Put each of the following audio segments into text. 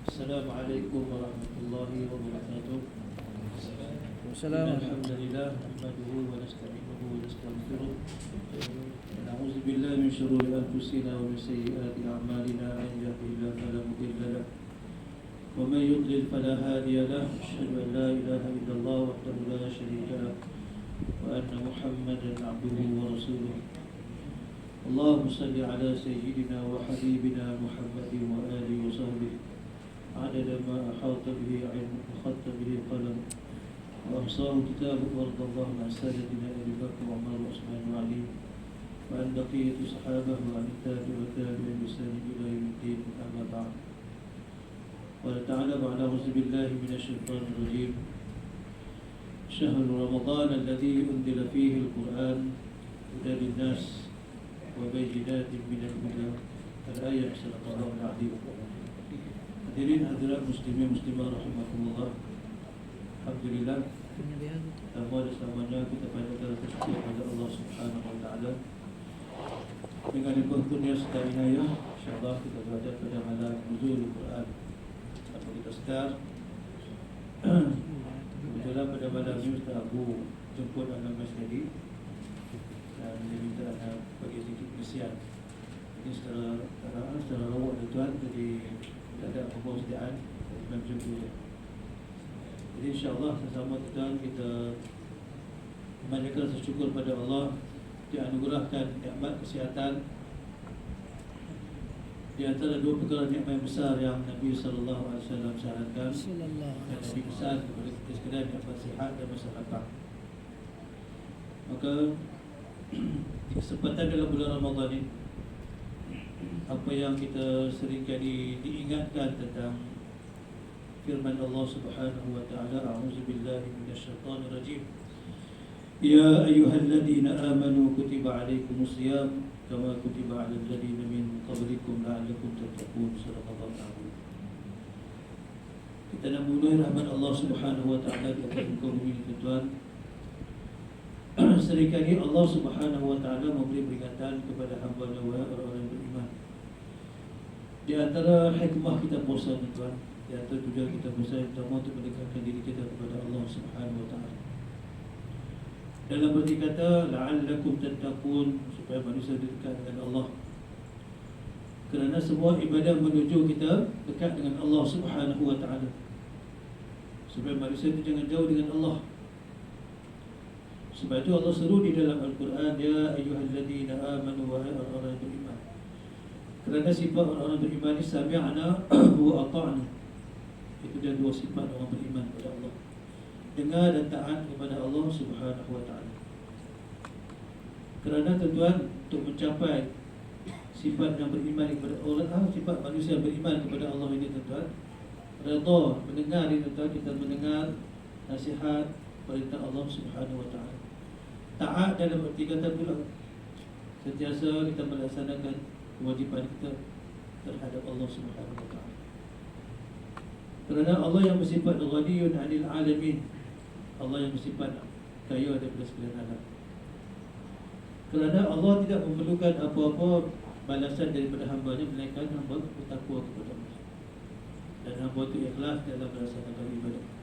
السلام عليكم ورحمة الله وبركاته. الحمد لله نحمده ونستعينه ونستغفره ونعوذ بالله من شرور أنفسنا ومن سيئات أعمالنا. من يهده الله فلا مضل له ومن يضلل فلا هادي له. أشهد أن لا إله إلا الله وحده لا شريك له وأن محمدا عبده ورسوله. اللهم صل على سيدنا وحبيبنا محمد وآله وصحبه عدد ما أحاط به علم وخط به القلم وأحصاه كتابه. وارض اللهم عن سادتنا أبي بكر وعمر وعثمان وعلي وعن بقية صحابه وعن التابع والتابع بإحسان إلى يوم الدين. أما بعد، قال تعالى: بعد أعوذ بالله من الشيطان الرجيم. شهر رمضان الذي أنزل فيه القرآن هدى للناس وبينات من الهدى. الآية. صدق الله العظيم. Hadirin hadirat muslimin muslimah rahimakumullah. Alhamdulillah, pertama dan selamanya kita panjatkan syukur kepada Allah Subhanahu wa taala. Dengan limpah kurnia serta inayah, insya-Allah kita berada pada malam nuzul Quran. Apa kita sedar kebetulan pada malam ini Ustaz Abu jemput anak masjid dan dia minta anak bagi sedikit persian. Ini secara rawak tuan, jadi tak ada apa-apa sediaan Imam jemput. Jadi insya-Allah sama-sama kita memanjatkan rasa syukur pada Allah dianugerahkan nikmat kesihatan. Di antara dua perkara nikmat yang besar yang Nabi sallallahu alaihi wasallam syaratkan, dan Nabi besar kepada kita sekalian nikmat sihat dan masyarakat. Maka di kesempatan dalam bulan Ramadan ini, apa yang kita seringkali diingatkan tentang firman Allah Subhanahu wa taala, a'udzubillahi minasyaitonir rajim. Ya ayyuhalladzina amanu kutiba 'alaikumusiyam kama kutiba 'alal ladzina min qablikum la'allakum tattaqun. Sadaqallahu alazim. Kita nak memohon rahmat Allah Subhanahu wa taala di atas muka bumi ini, tuan. Seringkali Allah Subhanahu wa taala memberi peringatan kepada hamba-Nya orang-orang yang beriman. Di antara hikmah kita puasa, tuan, di antara tujuan kita puasa yang pertama untuk mendekatkan diri kita kepada Allah Subhanahu wa taala. Dalam berarti kata la'allakum tattaqun, supaya manusia dekat dengan Allah. Kerana semua ibadah menuju kita dekat dengan Allah Subhanahu wa taala. Supaya manusia itu jangan jauh dengan Allah. Sebab itu Allah seru di dalam Al-Quran, ya ayyuhalladzina amanu wa orang yang beriman. Kerana sifat orang-orang beriman ini sami'na wa ata'na. Itu dia dua sifat orang beriman kepada Allah. Dengar dan taat kepada Allah Subhanahu wa taala. Kerana tuan, untuk mencapai sifat yang beriman kepada Allah, sifat manusia beriman kepada Allah ini, tuan, redha mendengar ini, tuan, kita mendengar nasihat perintah Allah Subhanahu wa taala. Taat dalam arti kata pula sentiasa kita melaksanakan kewajipan kita terhadap Allah Subhanahu wa taala. Kerana Allah yang bersifat ghaniyun 'anil 'alamin, Allah yang bersifat kaya daripada segala alam. Kerana Allah tidak memerlukan apa-apa balasan daripada hamba-Nya, melainkan hamba bertakwa kepada Allah dan hamba itu ikhlas dalam melaksanakan ibadah.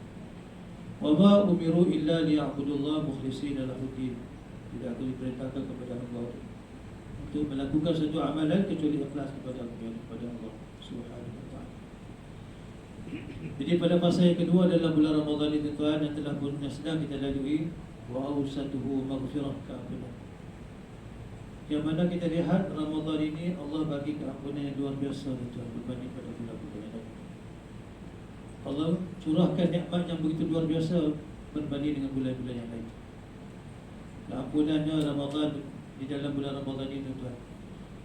Wa ma umiru illa liya'budullaha mukhlishina lahuddin. Tidak akan diperintahkan kepada hamba untuk melakukan satu amalan kecuali ikhlas kepada Allah Subhanahu wa taala. Jadi pada fasa yang kedua dalam bulan Ramadan ini, tuan, yang telah pun sedang kita lalui, wa awsatuhu maghfirah, keampunan. Yang mana kita lihat Ramadan ini Allah bagi keampunan yang luar biasa, tuan, berbanding pada bulan-bulan yang lain. Allah curahkan nikmat yang begitu luar biasa berbanding dengan bulan-bulan yang lain. Keampunannya Ramadan di dalam bulan Ramadan ini, tuan.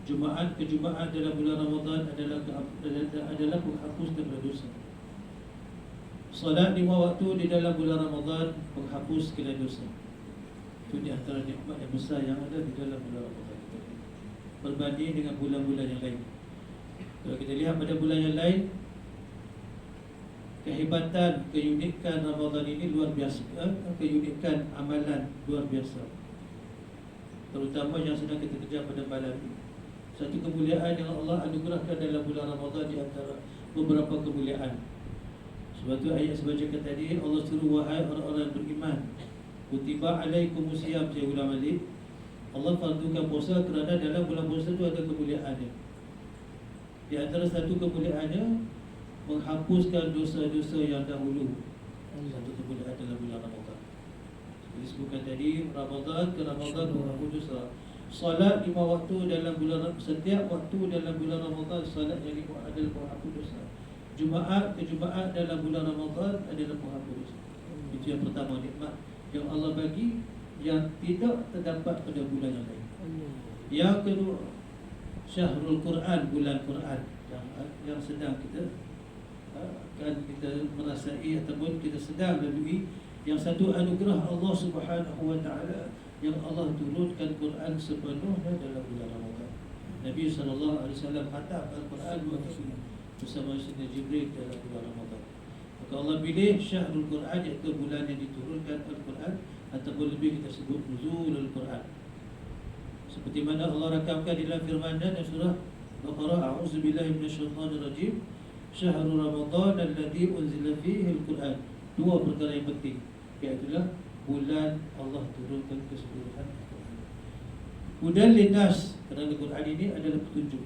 Jumaat ke Jumaat dalam bulan Ramadan adalah penghapus daripada dosa. Salat 5 waktu di dalam bulan Ramadan penghapus segala dosa. Itu di antara nikmat yang besar yang ada di dalam bulan Ramadan itu, berbanding dengan bulan-bulan yang lain. Kalau kita lihat pada bulan yang lain, kehebatan, keunikan Ramadan ini luar biasa, keunikan amalan luar biasa, terutama yang sedang kita kerja pada malam ini. satu kemuliaan yang Allah anugerahkan dalam bulan Ramadan di antara beberapa kemuliaan. Sebab tu ayat sebaca tadi Allah suruh wahai orang-orang beriman, kutiba alaikumusiyam, saya ulang balik. Allah fardukan puasa kerana dalam bulan puasa itu ada kemuliaannya. Di antara satu kemuliaannya menghapuskan dosa-dosa yang dahulu. Satu kemuliaan dalam bulan Ramadan. Disebutkan tadi Ramadan ke Ramadan menghapus dosa. Salat 5 waktu dalam bulan, setiap waktu dalam bulan Ramadan salat yang adalah penghapus dosa. Jumaat ke Jumaat dalam bulan Ramadan adalah penghapus dosa. Itu yang pertama, nikmat yang Allah bagi yang tidak terdapat pada bulan yang lain. Yang kedua, Syahrul Quran, bulan Quran yang sedang kita akan kita merasai ataupun kita sedang lalui. Yang satu anugerah Allah Subhanahu wa taala yang Allah turunkan Quran sepenuhnya dalam bulan Ramadan. Nabi SAW khatam Al-Quran 2 kali bersama Sayyidina Jibril dalam bulan Ramadan. Maka Allah pilih Syahrul Quran, iaitu bulan yang diturunkan Al-Quran, ataupun lebih kita sebut Nuzulul Quran. Seperti mana Allah rakamkan dalam firman-Nya dalam surah Baqarah, a'udzubillahi minasyaitonirrajim, Syahrul Ramadan alladzi unzila fihi al-Quran. Dua perkara yang penting, iaitu bulan Allah turunkan keseluruhan Al-Quran. Hudan linnas, kerana Al-Quran ini adalah petunjuk.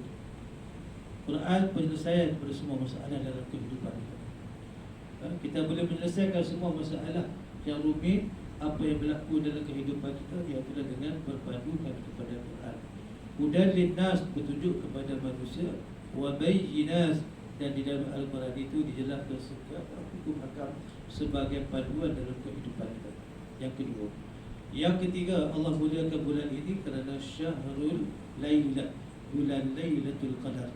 Quran penyelesaian kepada semua masalah dalam kehidupan kita. Kita boleh menyelesaikan semua masalah yang rumit, apa yang berlaku dalam kehidupan kita, iaitu dengan berpadukan kepada Quran. Hudan linnas, petunjuk kepada manusia, wa bayyinat, dan di dalam Al-Quran itu dijelaskan segala hukum hakam sebagai paduan dalam kehidupan kita. Yang kedua. Yang ketiga, Allah muliakan bulan ini kerana Syahrul Lailah, bulan Lailatul Qadar,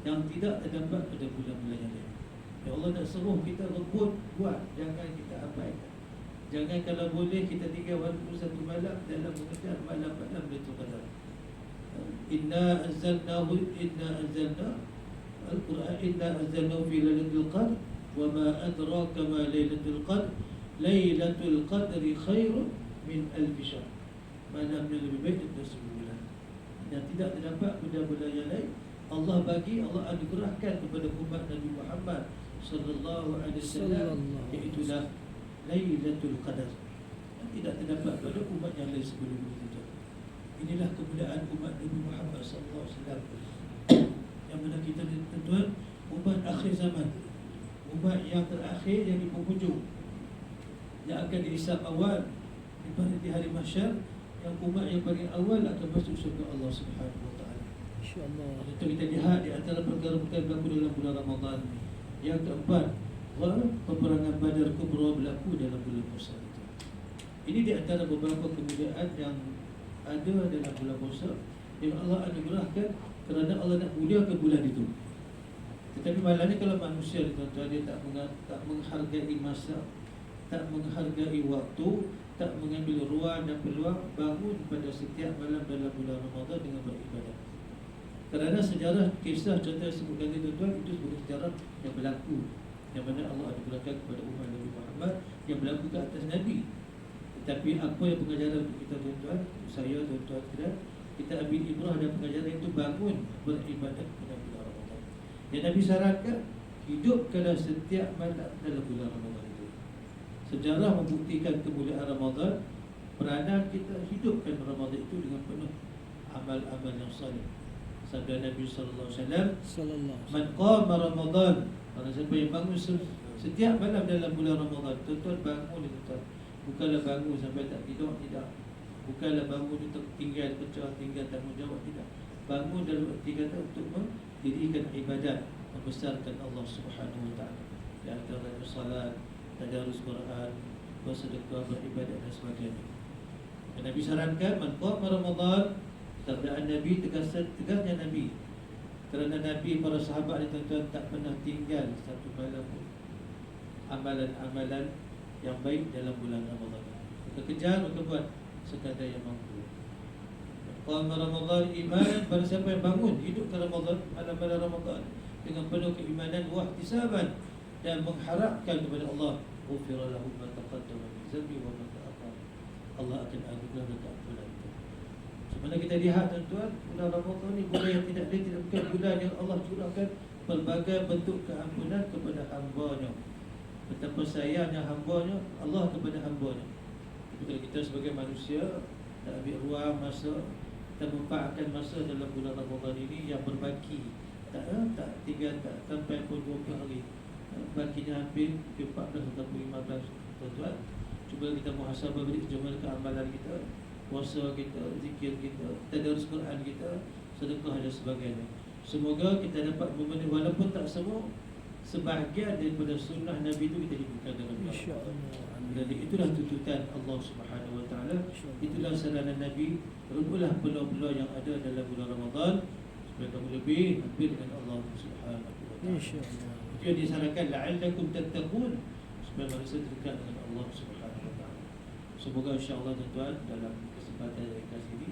yang tidak terdapat pada bulan-bulan yang lain. Ya Allah nak suruh kita rebut, buat, jangan kita abaikan. Jangan kalau boleh kita tinggal walaupun satu malam dalam mengejar malam-malam Lailatul Qadar. Inna anzalna Al-Quran, inna anzalnahu fi Lailatul Qadr, wa ma adraka ma Lailatul Qadr, Lailatul Qadri khairun min alfi syahr. Malamnya lebih baik daripada 1000 bulan. Dan tidak terdapat bulan-bulan yang lain. Allah bagi, Allah anugerahkan kepada umat Nabi Muhammad sallallahu alaihi wasallam, iaitu Lailatul Qadar. Dan tidak terdapat pada umat yang lain sebelum itu. Inilah kemuliaan umat Nabi Muhammad sallallahu alaihi wasallam. Yang mana kita tuan, umat akhir zaman, umat yang terakhir, yang di penghujung, yang akan dihisab awal di hari mahsyar, yang umat yang paling awal akan masuk syurga Allah Subhanahu wa taala. Insya-Allah. Itu kita lihat di antara perkara-perkara berlaku dalam bulan Ramadan. Yang keempat, peperangan Badar Kubra berlaku dalam bulan puasa itu. Ini di antara beberapa kemuliaan yang ada dalam bulan puasa yang Allah anugerahkan kerana Allah nak muliakan bulan itu. Tetapi malangnya kalau manusia tuan-tuan, dia tak menghargai masa, tak menghargai waktu, tak mengambil ruang dan peluang bangun pada setiap malam dalam bulan Ramadan dengan beribadah. Kerana sejarah, kisah contoh sebutkan itu tuan, itu sebagai sejarah yang berlaku, yang mana Allah anugerahkan kepada umat Nabi Muhammad, yang berlaku ke atas Nabi. Tetapi apa yang pengajaran untuk kita tuan-tuan, saya tuan-tuan kita ambil ibrah dan pengajaran itu, bangun beribadah kepada bulan Ramadan. Yang Nabi sarankan, hidupkanlah setiap malam dalam bulan Ramadan itu. Sejarah membuktikan kemuliaan Ramadan. Peranan kita hidupkan Ramadan itu dengan penuh amal-amal yang saleh. Sabda Nabi sallallahu alaihi wasallam, man qama Ramadan, orang siapa yang bangun setiap malam dalam bulan Ramadan. Tuan-tuan bangun itu tuan. Bukanlah bangun sampai tak tidur, tidak. Bukanlah bangun itu tinggal pecah, tinggal tanggungjawab, tidak. Bangun dalam arti kata untuk mendirikan ibadat, membesarkan Allah Subhanahu wa taala. Di antaranya salat, tadarus Quran, bersedekah, beribadat dan sebagainya. Dan Nabi sarankan, man qama Ramadan, sabdaan Nabi, tegasnya Nabi. Kerana Nabi, para sahabat ni tuan-tuan, tak pernah tinggal satu malam pun amalan-amalan yang baik dalam bulan Ramadan. Kita kejar untuk buat sekadar yang mampu. Qama Ramadan imanan, pada siapa yang bangun hidup ke Ramadan, malam-malam Ramadan dengan penuh keimanan wa ihtisaban, dan mengharapkan kepada Allah, ghufira lahu ma taqaddama min dhanbi wa ma ta'akhkhara. Allah akan anugerah dan keampunan itu. Mana kita lihat tuan-tuan, bulan Ramadan ni bulan yang tidak lain tidak bukan bulan yang Allah curahkan pelbagai bentuk keampunan kepada hamba-Nya. Betapa sayangnya hamba-Nya Allah kepada hamba-Nya. Tapi kalau kita sebagai manusia tak ambil ruang masa, kita memanfaatkan masa dalam bulan Ramadan ini yang berbaki, tak sampai pun 20 hari, bakinya hampir 14 atau 15. Tuan-tuan, cuba kita muhasabah balik sejauh ke amalan kita, puasa kita, zikir kita, tadarus Quran kita, sedekah dan sebagainya. Semoga kita dapat memenuhi, walaupun tak semua, sebahagian daripada sunnah Nabi itu kita hidupkan dalam insya-Allah. Dan itulah tuntutan Allah Subhanahu Wa Taala. Itulah saranan Nabi. Rebutlah peluang-peluang yang ada dalam bulan Ramadan supaya kamu lebih hampir dengan Allah Subhanahu Wa Taala. Insya-Allah. Itu yang disarankan, la'allakum tattaqun, supaya manusia dekat dengan Allah Subhanahu Wa Taala. Semoga insya-Allah tuan-tuan dalam kesempatan yang kasih ini,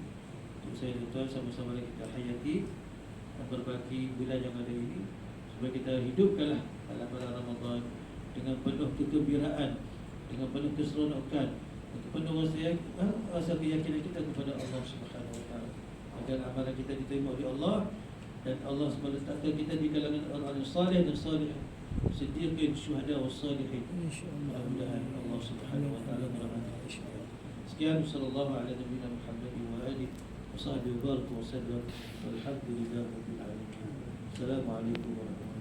untuk saya tuan-tuan sama-sama kita hayati dan berbagi bulan yang ada ini, supaya kita hidupkanlah dalam bulan Ramadan dengan penuh kegembiraan, dengan penuh keseronokan, dengan penuh rasa keyakinan kita kepada Allah Subhanahu Wa Taala, agar amalan kita diterima oleh Allah dan Allah SWT kita di kalangan orang-orang salih dan salihah, siddiqin, syuhada wa salihin. Insyaallah. Mudah-mudahan Allah Subhanahu Wa Taala merahmati kita. Sekian, sallallahu alaihi wa Muhammad wa alihi wa sahbihi wa sallam. Walhamdulillahirabbil alamin. Assalamualaikum warahmatullahi wabarakatuh.